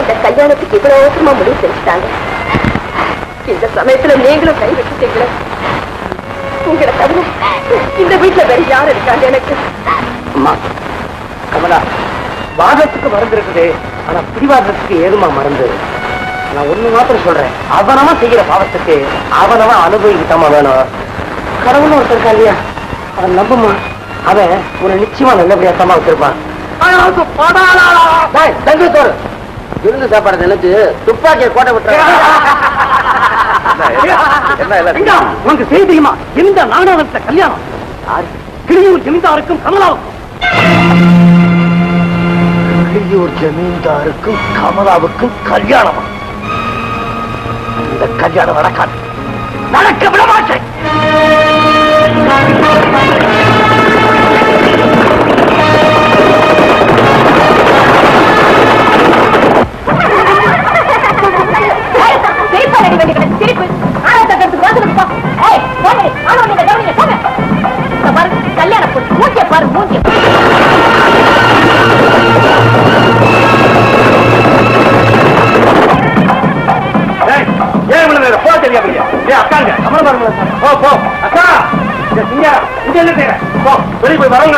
இந்த கல்யாணத்துக்கு இவ்வளவு அவசரமா முடிவு செஞ்சுட்டாங்க. இந்த சமயத்துல நீங்களும் கை வச்சுட்டீங்களே. உங்களை தவிர இந்த வீட்டுல வேற யாரு இருக்காங்க எனக்கு? அம்மா கமலா, வாதத்துக்கு மறந்து இருக்குது, ஆனா பிடிவாதத்துக்கு ஏதுமா மறந்து. நான் ஒண்ணு மாத்திரம் சொல்றேன், அவனமா செய்யற பாவத்துக்கு அவனவா அனுபவிக்கிட்டாமா வேணும். கடவுள் ஒருத்தர் இருக்கா இல்லையா, அவன் நம்புமா, அவன் ஒரு நிச்சயமா நல்லபடியா தம்மா வச்சிருப்பான். விருந்து சாப்பாடு நினைச்சு துப்பாக்கியை கோட்டை விட்டு உனக்கு செய்தியுமா? இந்த நாடகத்தை கல்யாணம் கிளியூர் ஜமீன்தாருக்கும் கமலாவுக்கும். கிளியூர் ஜமீன்தாருக்கும் கமலாவுக்கும் கல்யாணமா? இந்த கல்யாணம் நடக்காது, நடக்க விட மாட்டேன். வெளியே போய் வரவங்க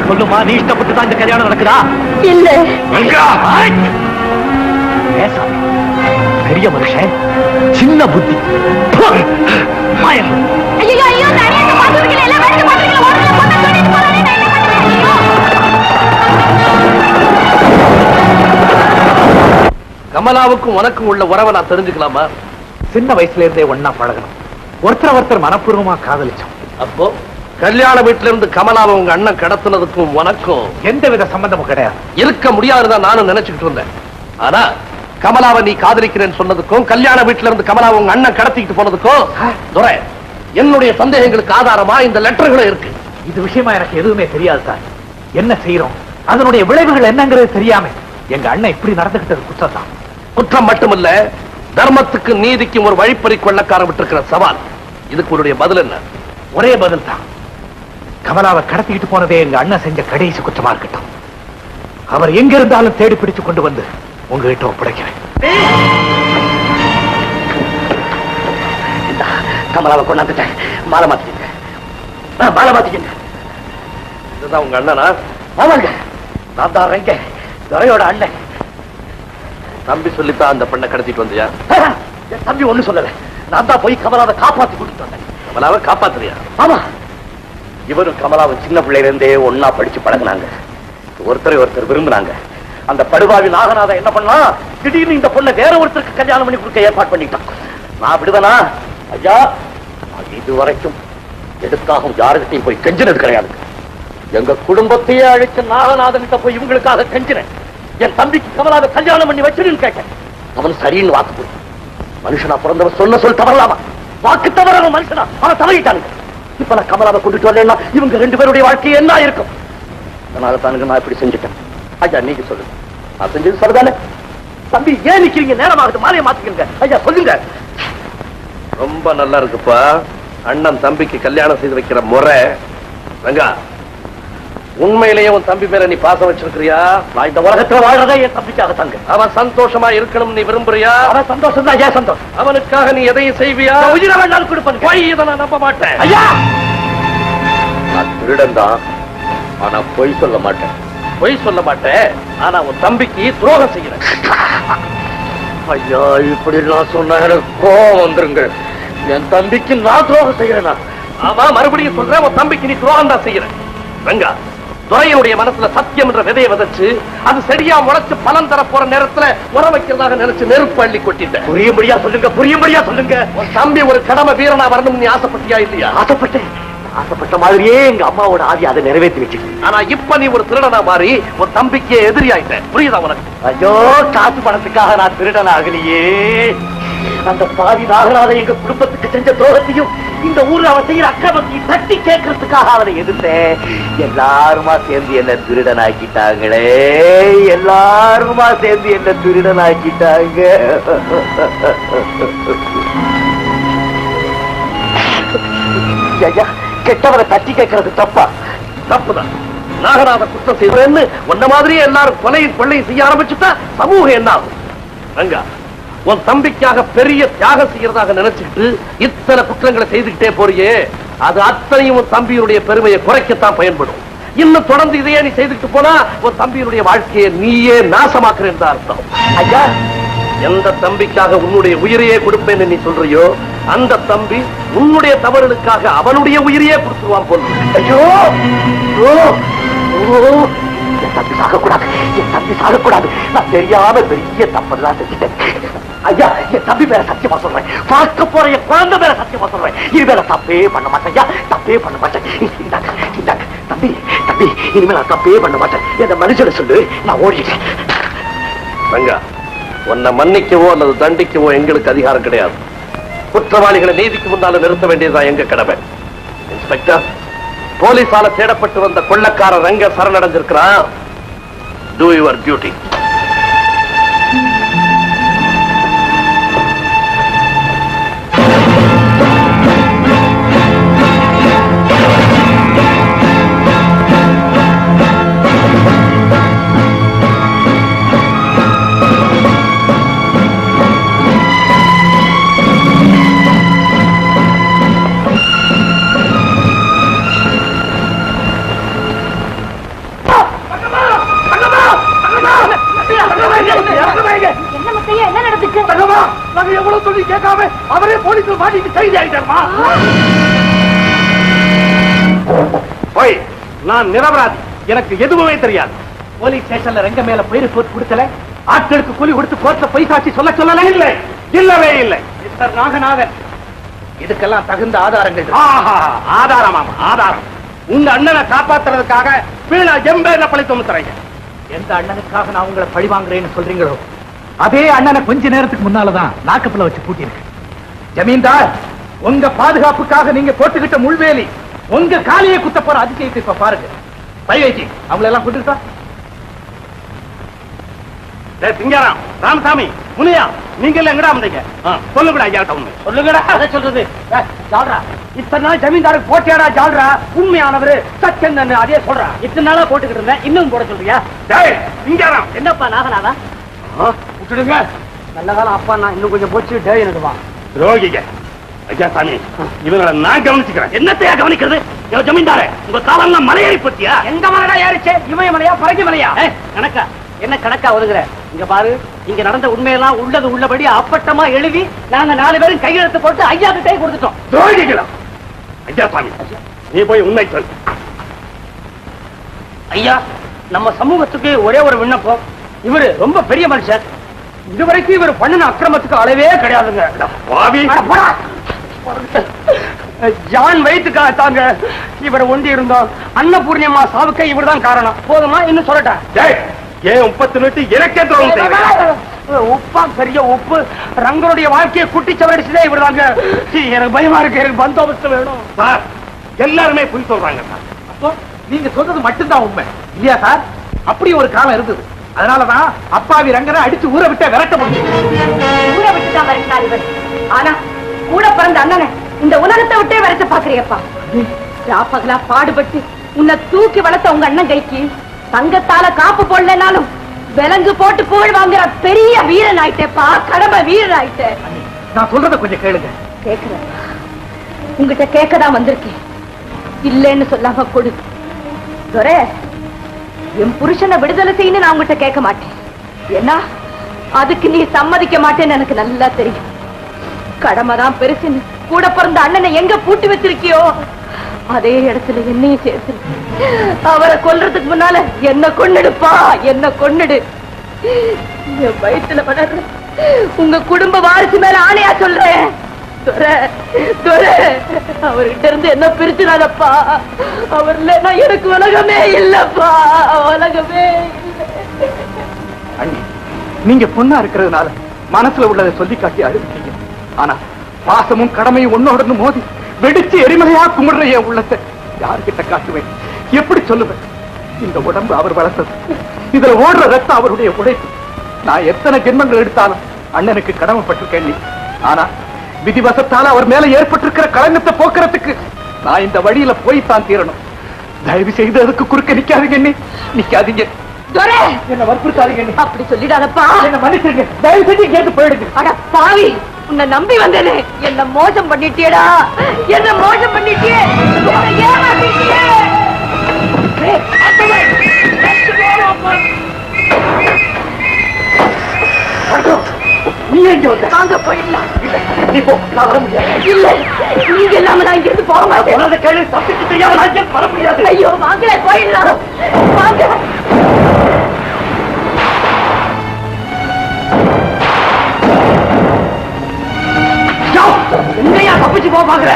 சொல்லுமா, நீ இஷ்டப்பட்டு தான் இந்த கல்யாணம் நடக்குதா? இல்ல. பெரிய மனுஷன், சின்ன புத்தி. கமலாவுக்கும் உனக்கும் உள்ள உறவை நான் தெரிஞ்சுக்கலாமா? சின்ன வயசுல இருந்தே ஒன்னா பழகணும், ஒருத்தர் மனப்பூர்வமா காதலிச்சோம். அப்போ கல்யாண வீட்டுல இருந்து கமலாவை உங்க அண்ணன் கடத்தினதுக்கும் உனக்கும் எந்தவித சம்பந்தமும் கிடையாது. இருக்க முடியாதுதான் நானும் நினைச்சுக்கிட்டு இருந்தேன். ஆனா கமலாவை நீ காதலிக்கிறேன்னு சொன்னதுக்கும் கல்யாண வீட்டுல இருந்து கமலாவை உங்க அண்ணன் கடத்திக்கிட்டு போனதுக்கும் துரை, என்னுடைய சந்தேகங்களுக்கு ஆதாரமா இந்த லெட்டர்களும் இருக்கு. இது விஷயமா எனக்கு எதுவுமே தெரியாது சார். என்ன செய்யறோம், அதனுடைய விளைவுகள் என்னங்கிறது தெரியாம எங்க அண்ணன் இப்படி நடந்துகிட்டது குற்றம் தான். குற்றம் மட்டுமல்ல, தர்மத்துக்கு நீதிக்கும் ஒரு வழிப்பறி கொள்ளக்காரன் விட்டிருக்கிற சவால். இதுக்கு உன்னுடைய பதில் என்ன? ஒரே பதில் தான், கமலாவை கடத்திக்கிட்டு போனதே எங்க அண்ணன் செஞ்ச கடைசி குற்றமா இருக்கட்டும். அவர் எங்க இருந்தாலும் தேடி பிடிச்சு கொண்டு வந்து உங்ககிட்ட ஒப்படைக்கிறேன். கமலாவை கொண்டாந்துட்டேன், மாலை மாத்திக்கிங்க. இதுதான் உங்க அண்ணனா? ஆமாங்க, நான் தான் ரெங்க துரையோட அண்ணன். தம்பி சொல்லித்தான் அந்த பெண்ணை கடத்திட்டு வந்தியா? என் தம்பி ஒண்ணு சொல்லல, நான் தான் போய் கமலாவை காப்பாத்தி கூட்டிட்டு வந்தேன். கமலாவை காப்பாத்துறியா? ஆமா, இவரும் கமலாவும் சின்ன பிள்ளையில இருந்தே ஒன்னா படிச்சு பழகினாங்க, ஒருத்தர் விரும்பினாங்க. அந்த படுபாவி நாகநாதன் என்ன பண்ணா, திடீர்னு இந்த பொண்ணை வேற ஒருத்தருக்கு கல்யாணம் பண்ணி கொடுக்க ஏற்பாடு பண்ணிட்டான். நான் விடுவேனா? ஐயா, இது வரைக்கும் எதுக்காகவும் யாருக்கிட்டையும் போய் கெஞ்சினது கிடையாது. எங்க குடும்பத்தையே அழிச்ச நாகநாதன் கிட்ட போய் இவங்களுக்காக கெஞ்சினேன். என் தம்பிக்கு கமலாவை கல்யாணம் பண்ணி வச்சிருன்னு கேட்டேன். அவன் சரின்னு வாக்கு போய், மனுஷனா பிறந்தவன் சொன்ன சொல் தவறலாமா? வாக்கு தவறவன் மனுஷனா, அவன் தவறிட்டானுங்க. இப்ப நான் கமலாவை கொண்டுட்டு வரலன்னா இவங்க ரெண்டு பேருடைய வாழ்க்கை என்ன இருக்கும்? அதனால தானுங்க நான் இப்படி செஞ்சுட்டேன். ஐயா நீங்க சொல்லுங்க, நான் செஞ்சது சரிதானே? தம்பி ஏன் நிக்கிறீங்க? நேரமாகுது, மாலையை மாத்திக்கங்க. ஐயா சொல்லுங்க. ரொம்ப நல்லா இருக்குப்பா. அண்ணன் தம்பிக்கு கல்யாணம் செய்து வைக்கிற முறை. ரங்கா, உண்மையிலேயே உன் தம்பி மேல நீ பாசம் வச்சிருக்கிறியா? நான் இந்த உலகத்துல வாழ்றதே என் தம்பிக்காக தாங்க. அவன் சந்தோஷமா இருக்கணும் நீ விரும்புறியா? அவன் சந்தோஷம் தான் ஏன் சந்தோஷம். அவனுக்காக நீ எதையும் செய்வியா? உயிரை வேண்டாலும் கொடுப்பேன். போய் இதை நான் நம்ப மாட்டேன். ஐயா, நான் திருடன் தான், ஆனா பொய் சொல்ல மாட்டேன். பொய் சொல்ல மாட்டேன், ஆனா உன் தம்பிக்கு துரோகம் செய்யறேன். ஐயா, இப்படி நான் சொன்ன எனக்கு கோபம் வந்துருங்க. என் தம்பிக்கு நான் துரோகம் செய்யறேனா? ஆமா, மறுபடியும் சொல்றேன், உன் தம்பிக்கு நீ துரோகம் தான் செய்யற. ரங்கா, துரையனுடைய மனசுல சத்தியம் என்ற விதையை விதைச்சு அது செடியா முளைச்சு பலன் தர போற நேரத்துல உர வைக்கிறதாக நினைச்சு நெருப்பு அள்ளி கொட்டிட்ட. புரியும்படியா சொல்லுங்க, புரியும்படியா சொல்லுங்க. உன் தம்பி ஒரு கடமை வீரனா வரணும் நீ ஆசைப்பட்டியா இல்லையா? ஆசைப்பட்ட மாதிரியே எங்க அம்மாவோட ஆதி அதை நிறைவேற்றி வச்சுட்டு. ஆனா இப்ப நீ ஒரு திருடனா மாறி உன் தம்பிக்கே எதிரியாயிட்ட. புரியுதா உனக்கு? ஐயோ, காசு பணத்துக்காக நான் திருடன் ஆகலையே. அந்த பாவி நாகராத எங்க குடும்பத்துக்கு செஞ்ச துரோகத்தையும் இந்த ஊர்ல அவன் செய்யற அக்கிரமத்தையும் தட்டி கேட்கறதுக்காக அவனை எதிர்த்தேன். எல்லாருமா சேர்ந்து என்ன திருடனாக்கிட்டாங்களே, எல்லாருமா சேர்ந்து என்ன திருடனாக்கிட்டாங்க. ஐயா, கெட்டவரை தட்டி கேட்கறது தப்பா? தப்புதான். நாகராத குற்றம் செய்வேன்னு உன்ன மாதிரியே எல்லாரும் கொலையும் கொள்ளையும் செய்ய ஆரம்பிச்சுட்டா சமூகம் என்ன ஆகும்? ரங்கா, உன் தம்பிக்காக பெரிய தியாகம் செய்யறதாக நினைச்சுட்டு இத்தனை குற்றங்களை செய்துகிட்டே போறியே, அது அத்தனையும் உன் தம்பியினுடைய பெருமையை குறைக்கத்தான் பயன்படும். இன்னும் தொடர்ந்து இதையே நீ செய்துட்டு போனா உன் தம்பியினுடைய வாழ்க்கையை நீயே நாசமாக்குறேன் தான் அர்த்தம். ஐயா, எந்த தம்பிக்காக உன்னுடைய உயிரையே கொடுப்பேன்னு நீ சொல்றியோ அந்த தம்பி உன்னுடைய தவறுகளுக்காக அவனுடைய உயிரையே கொடுத்துருவான் போல. ஐயோ, என் தம்பி சாகக்கூடாது, என் தம்பி சாகக்கூடாது. நான் தெரியாம பெரிய தப்பெல்லாம் செஞ்சுட்டேன். ஐயா, என் தம்பி மேல சத்தியமா சொல்றேன், பார்க்க போற என் குழந்தை மேல சத்தியமா சொல்றேன், இனிமேல தப்பே பண்ண மாட்டேன். ஐயா, தப்பே பண்ண மாட்டேன். இந்தாங்க தம்பி, தம்பி, இனிமேல் நான் தப்பே பண்ண மாட்டேன். என் மனுஷனை சொல்லு, நான் ஓடிட்டேன். ரங்கா, உன்னை மன்னிக்கவோ அல்லது தண்டிக்கவோ எங்களுக்கு அதிகாரம் கிடையாது. குற்றவாளிகளை நீதிக்கு முன்னால நிறுத்த வேண்டியதுதான் எங்க கடமை. இன்ஸ்பெக்டர், போலீசால தேடப்பட்டு வந்த கொள்ளக்கார ரங்க சரணடைஞ்சிருக்கிறான். Do your duty. அவரே போலீஸ் மாட்டிட்டு கைது ஆயிட்டாருமா? போய், நான் நிரபராதி, எனக்கு எதுவுமே தெரியாது. போலீஸ் ஸ்டேஷன்ல ரங்க மேல போய் ரிப்போர்ட் கொடுக்கல, ஆட்களுக்கு கூலி கொடுத்து கோர்ட்ல பொய் சாட்சி சொல்ல சொல்லல. இல்லை, இல்லவே இல்லை. மிஸ்டர் நாகநாதன், இதுக்கெல்லாம் தகுந்த ஆதாரங்கள். ஆதாரமாமா, ஆதாரம். உங்க அண்ணனை காப்பாத்துறதுக்காக வீணா எம்பேர்ல பழி சுமத்துறீங்க. எந்த அண்ணனுக்காக நான் உங்களை பழி வாங்குறேன்னு சொல்றீங்களோ அதே அண்ணனை கொஞ்ச நேரத்துக்கு முன்னாலதான் லாக்கப்ல வச்சு பூட்டிருக்கு. ஜமீன்தார், உங்க பாதுகாப்புக்காக நீங்க போட்டுக்கிட்ட முள்வேலி உங்க காலியை குத்த போற அதிசயத்தை இப்ப பாருங்க. பைவேஜி, அவங்களை எல்லாம் கொண்டுட்டா. சிங்காராம், ராமசாமி, முனியா, நீங்க எல்லாம் எங்கடா வந்தீங்க? சொல்லுங்கடா ஐயாட்ட உண்மை. சொல்லுங்கடா. அதை சொல்றது ஜால்ரா, இத்தனை நாள் ஜமீன்தாருக்கு போட்டியாடா ஜால்ரா, உண்மையானவரு சச்சன் அதே சொல்றா. இத்தனை நாளா போட்டுக்கிட்டு இருந்தேன், இன்னும் போட சொல்றியா? சிங்காராம், என்னப்பா நாகநாதா? விட்டுடுங்க. நல்ல காலம் அப்பா, நான் இன்னும் கொஞ்சம் போச்சு. டே எனக்கு வா. ரோகிங்க ஐயா சாமி, இவங்களை நான் கவனிச்சுக்கிறேன். என்னத்தையா கவனிக்கிறது? ஜமீன்தார, உங்க காலம்லாம் மலையேறி பத்தியா? எங்க மலையா ஏறிச்சு? இமய மலையா பறக்கி மலையா? கணக்கா என்ன கணக்கா ஒதுங்குற? இங்க பாரு, இங்க நடந்த உண்மையெல்லாம் உள்ளது உள்ளபடி அப்பட்டமா எழுதி நாங்க 4 பேரும் கையெழுத்து போட்டு ஐயா கிட்டே கொடுத்துட்டோம். துரோகிகளா? ஐயா சாமி, நீ போய் உண்மை சொல். ஐயா, நம்ம சமூகத்துக்கு ஒரே ஒரு விண்ணப்பம். இவரு ரொம்ப பெரிய மனுஷன், இதுவரைக்கும் இவர் பண்ணின அக்கிரமத்துக்கு அளவே கிடையாதுங்க. ஜான் வயிற்றுக்காக தாங்க இவரை ஒண்டி இருந்தோம். அன்னபூர்ணியம்மா சாவுக்க இவர் தான் காரணம். போதுமா? இன்னும் சொல்லட்டேன். ஏன் 30 நூத்தி எனக்கே உப்பா? பெரிய உப்பு. ரங்கனுடைய வாழ்க்கையை குட்டிச்சவரடிச்சதே இவர் தாங்க. எனக்கு பயமா இருக்கு, எனக்கு பந்தோபஸ்து வேணும். சார், எல்லாருமே பொய் சொல்றாங்க சார். அப்போ நீங்க சொல்றது மட்டும்தான் உண்மை இல்லையா சார்? அப்படி ஒரு காலம் இருந்தது, அதனாலதான் அப்பாவி ரங்கனை அடிச்சு ஊரை விட்டு விரட்ட முடியும். ஊரை விட்டுதான் விரட்டினார் இவர். ஆனா கூட பிறந்த அண்ணனை இந்த உலகத்தை விட்டே விரட்ட பாக்குறியப்பா. ராப்பகலா பாடுபட்டு உன்னை தூக்கி வளர்த்த உங்க அண்ணன் கைக்கு தங்கத்தால காப்பு போடலனாலும் விலங்கு போட்டு புகழ் வாங்குற பெரிய வீரன் ஆயிட்டேப்பா, கடமை வீரன் ஆயிட்டே. நான் சொல்றத கொஞ்சம் கேளுங்க. கேக்குறேன், உங்ககிட்ட கேட்கதான் வந்திருக்கேன். இல்லைன்னு சொல்லாம கொடு. துரை, என் புருஷனை விடுதலை செய்யணும் நான் உங்ககிட்ட கேட்க மாட்டேன். ஏன்னா அதுக்கு நீ சம்மதிக்க மாட்டேன்னு எனக்கு நல்லா தெரியும். கடமைதான் பெருசுன்னு கூட பிறந்த அண்ணனை எங்க பூட்டி வச்சிருக்கியோ அதே இடத்துல என்னையும் சேர்த்து அவரை கொல்றதுக்கு முன்னால என்ன கொன்னுடுப்பா, என்ன கொன்னுடு. என் வயிற்றுல வளர்ற உங்க குடும்ப வாரிசு மேல ஆணையா சொல்றேன். அவர்கிட்ட இருந்து என்ன பிரிச்சுடாதப்பா. அவர் இல்லைன்னா எனக்கு உலகமே இல்லப்பா, உலகமே இல்லை. அண்ணி, நீங்க பொண்ணா இருக்கிறதுனால மனசுல உள்ளதை சொல்லி காட்டி அழுதுட்டீங்க. ஆனா பாசமும் கடமையும் ஒன்னோட மோதி வெடிச்சு எரிமலையா கும்பிடுற என் உள்ளத்தை யாருக்கிட்ட காட்டுவேன், எப்படி சொல்லுவேன்? இந்த உடம்பு அவர் வளர்த்தது, இதுல ஓடுற ரத்தம் அவருடைய உழைப்பு. நான் எத்தனை ஜென்மங்கள் எடுத்தாலும் அண்ணனுக்கு கடமைப்பட்டிருக்கேன். ஆனா விதிவசத்தால அவர் மேல ஏற்பட்டிருக்கிற களங்கத்தை போக்குறதுக்கு நான் இந்த வழியில போய்தான் தீரணும். தயவு செய்து அதுக்கு குறுக்க நிக்காதீங்க, நிக்காதீங்க. என்ன வற்புறுத்தாதீங்க. அப்படி சொல்லிடாதப்பா. என்ன மன்னிச்சிருங்க, தயவு செஞ்சு கேட்டு போயிடுங்க. அட பாவி, உன்னை நம்பி வந்தேனே, என்ன மோசம் பண்ணிட்டியடா, என்ன மோசம் பண்ணிட்டியே, ஏமாத்திட்டியே. நீ எங்க வந்த? வாங்க போயிடலாம். நீ போ, நான் வர முடியாது. இல்ல, நீங்க இல்லாம நான் இங்கிருந்து போக மாட்டேன். கேள்வி தப்பிச்சு தெரியாம நான் வர முடியாது. ஐயோ வாங்க, போயிடலாம். வாங்க. என்னையா தப்பிச்சு போக பாக்குற?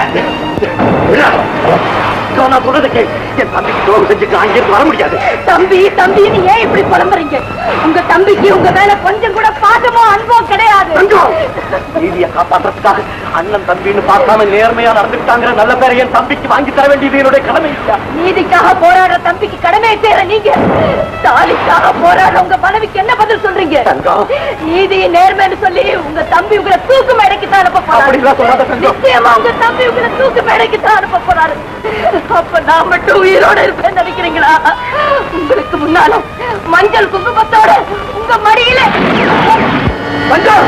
நான் சொல்றதை கேள். என் தம்பிக்கு துரோகம் செஞ்சுட்டு அங்கிருந்து வர முடியாது. தம்பி தம்பின்னு ஏன் இப்படி புலம்புறீங்க? உங்க தம்பிக்கு உங்க மேல கொஞ்சம் கூட பாசமோ அன்போ கிடையாது. நீதியை காப்பாற்றுறதுக்காக அண்ணன் தம்பின்னு பார்க்காம நேர்மையா நடந்துட்டாங்கிற நல்ல பேரை என் தம்பிக்கு வாங்கி தர வேண்டியது என்னுடைய கடமை இல்லையா? நீதிக்காக போராடுற தம்பிக்கு கடமையை செய்யற நீங்க தாலிக்காக போராடுற உங்க மனைவிக்கு என்ன பதில் சொல்றீங்க? நீதியை நேர்மைன்னு சொல்லி உங்க தம்பி உங்களை தூக்கு மேடைக்கு தான் அனுப்ப போறாரு. நிச்சயமா உங்க தம்பி உங்களை தூக்கு மேடைக்கு தான் அனுப்ப போறாரு. அப்ப நான் மட்டும் உயிரோட இருப்பேன் நினைக்கிறீங்களா? உங்களுக்கு முன்னால மஞ்சள் குங்குமத்தோட உங்க மடியில மஞ்சள்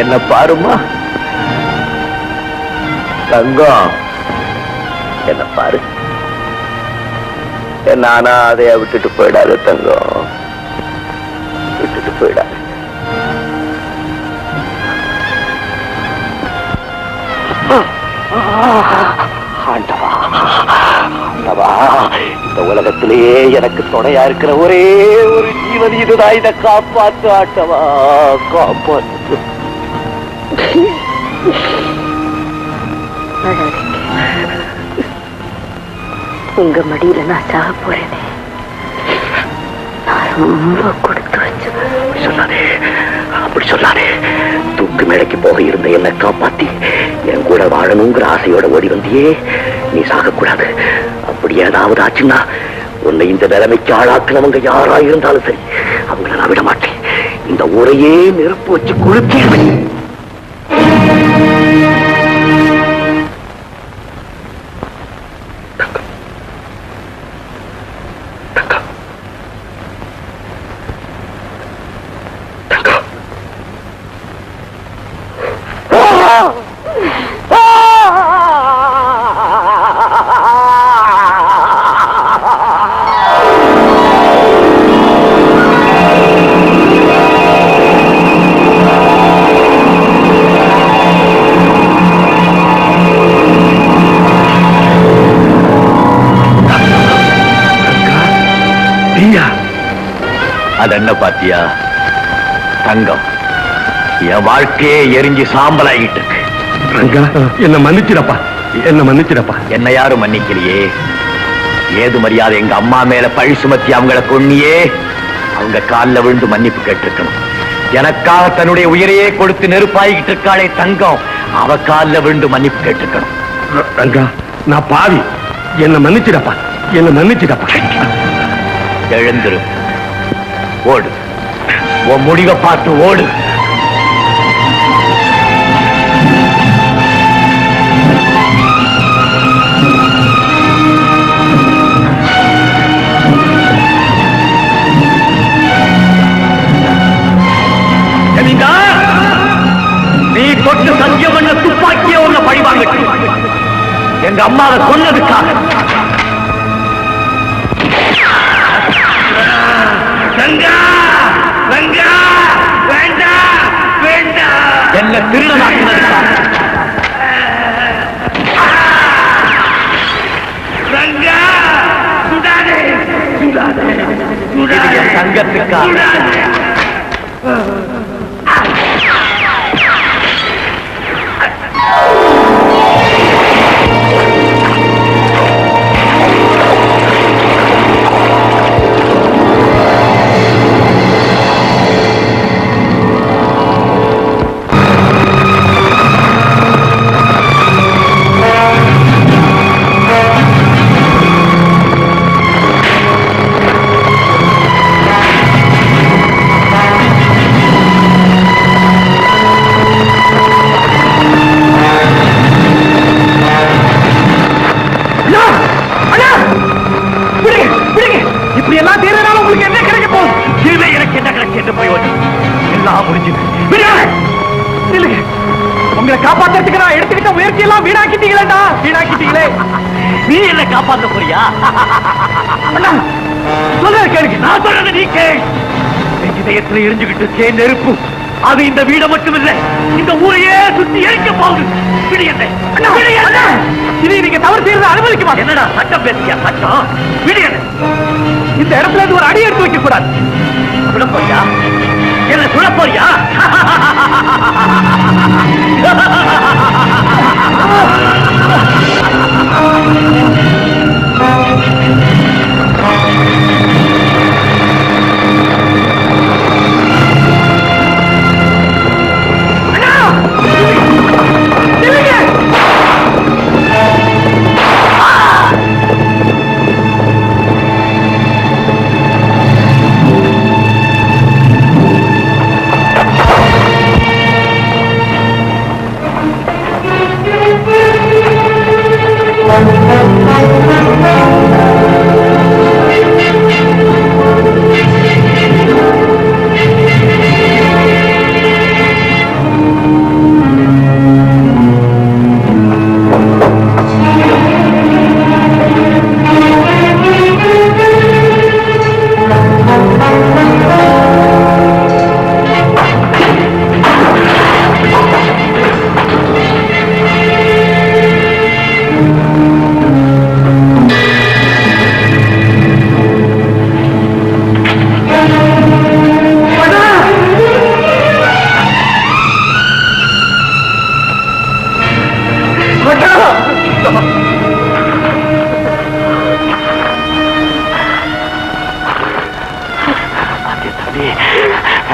என்ன பாருமா தங்கம், என்ன பாரு. நானா அதைய விட்டுட்டு போயிடாத தங்கம், விட்டுட்டு போயிடாத. ஆண்டவா, ஆண்டவா, இந்த உலகத்திலேயே எனக்கு துணையா இருக்கிற ஒரே ஒரு ஜீவன் இதுதான். இதை காப்பாத்து ஆண்டவா, காப்பாத்து. உங்க மடியில நான் சாக போறேனே, நான் ரொம்ப கொடுத்து வச்சேன். சொல்லாதே, அப்படி சொல்லாதே. தூக்கு மேடைக்கு போக இருந்த என்னை காப்பாத்தி என் கூட வாழணுங்கிற ஆசையோட ஓடி வந்தியே, நீ சாகக்கூடாது. அப்படி ஏதாவது ஆச்சுன்னா உன்னை இந்த நிலைமைக்கு ஆளாக்குனவங்க யாரா இருந்தாலும் சரி, அவங்கள நான் விட மாட்டேன். இந்த ஊரையே நெருப்பு வச்சு கொளுத்திடுவேன். அது என்ன பாத்தியா? தங்கம் என் வாழ்க்கையே எரிஞ்சு சாம்பலாகிட்டு இருக்கு. ரங்கா, என்ன மன்னிச்சிடப்பா, என்ன மன்னிச்சிடப்பா. என்ன யாரும் மன்னிக்கலையே. ஏது மரியாதை எங்க அம்மா மேல பழி சுமத்தி அவங்களை கொன்னியே, அவங்க காலில் விழுந்து மன்னிப்பு கேட்டிருக்கணும். எனக்காக தன்னுடைய உயிரையே கொடுத்து நெருப்பாகிட்டு இருக்காளே தங்கம், அவ காலில் விழுந்து மன்னிப்பு கேட்டிருக்கணும். ரங்கா, நான் பாவி, என்ன மன்னிச்சிடப்பா, என்ன மன்னிச்சிடப்பா. எழுந்துரு, ஓடு, உன் முடிவை பார்த்து ஓடு. நீ தொட்டு சத்தியம் பண்ண துப்பாக்கிய உன்னை பழிவாங்க. எங்க அம்மாவை கொன்னதுக்காக. ரங்கா, ரங்கா, வேண்டாம், வேண்டாம். என்ன திருடனாக்குனதுக்காக. ரங்கா, சுடாதே, சுடாதே, சுடாதே. தங்கத்துக்காக. உங்களை காப்பாத்துறதுக்கு நான் எடுத்துக்கிட்ட முயற்சி எல்லாம் வீணாக்கிட்டீங்களா? வீணாக்கிட்டீங்களே. நீ என்ன காப்பாற்ற போறியா? சொல்ற கேளுங்க. நான் சொல்றது நீ கேள். இதயத்துல எரிஞ்சுக்கிட்டு நெருப்பு. அது இந்த வீட மட்டும் இல்ல, இந்த ஊரையே சுத்தி எரிக்க போகுது. இனி நீங்க தவறு செய்யறத அனுமதிக்குமா? என்னடா சட்டம் பேசியா? சட்டம் விடியல. இந்த இடத்துல இருந்து ஒரு அடி எடுத்து வைக்க கூடாது. சுட போறியா? என்ன சுட போறியா?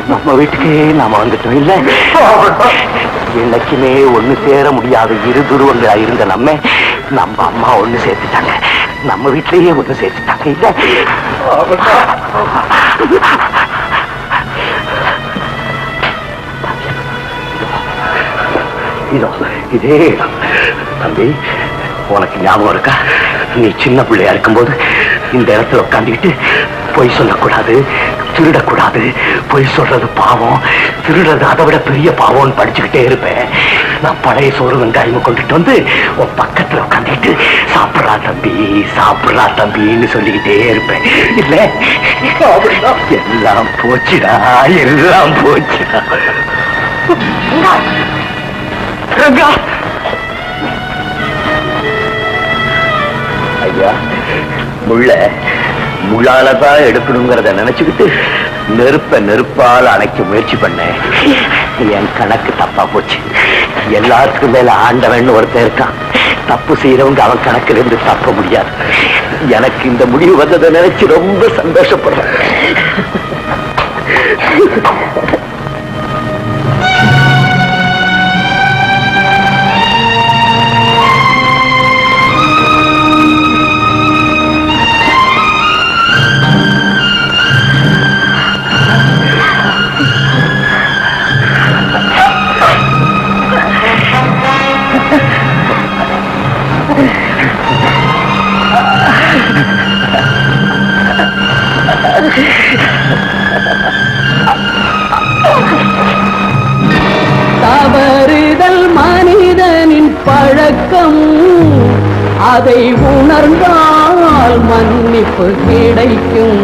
நம்ம வீட்டுக்கே நாம வந்துட்டோம் இல்ல? என்னைக்குமே ஒண்ணு சேர முடியாத இரு துருவங்களா இருந்த நம்ம அம்மா ஒண்ணு சேர்த்துட்டாங்க. நம்ம வீட்டிலேயே ஒண்ணு சேர்த்துட்டாங்க இல்ல? இதோ இதே தம்பி, உனக்கு ஞாபகம் இருக்கா? நீ சின்ன பிள்ளையா இருக்கும்போது இந்த இடத்துல உட்காந்துக்கிட்டு பொய் சொல்லக்கூடாது, திருடக்கூடாது, பொய் சொல்றது பாவம், திருடுறது அதை விட பெரிய பாவம்னு படிச்சுக்கிட்டே இருப்பேன். நான் பழைய சோறு வெங்காயம் கொண்டுட்டு வந்து உன் பக்கத்துல உட்காந்துட்டு சாப்பிடுறா தம்பி, சாப்பிடுறா தம்பின்னு சொல்லிக்கிட்டே இருப்பேன். இல்ல எல்லாம் போச்சுடா, எல்லாம் போச்சுடா. ரங்கா, ஐயா, முள்ளாலதான் எடுக்கணுங்கிறத நினைச்சுக்கிட்டு நெருப்ப நெருப்பால் அணைக்க முயற்சி பண்ணேன். என் கணக்கு தப்பா போச்சு. எல்லாத்துக்கும் மேல ஆண்டவன் ஒருத்தன் இருக்கான். தப்பு செய்யறவங்க அவன் கணக்குல இருந்து தப்ப முடியாது. எனக்கு இந்த முடிவு வந்ததை நினைச்சு ரொம்ப சந்தோஷப்படுறேன். தவறுதல் மனிதனின் பழக்கம், அதை உணர்ந்தால் மன்னிப்பு கிடைக்கும்.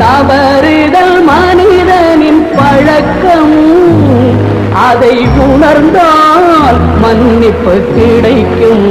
தவறுதல் மனிதனின் பழக்கம், அதை உணர்ந்தால் மன்னிப்பு கிடைக்கும்.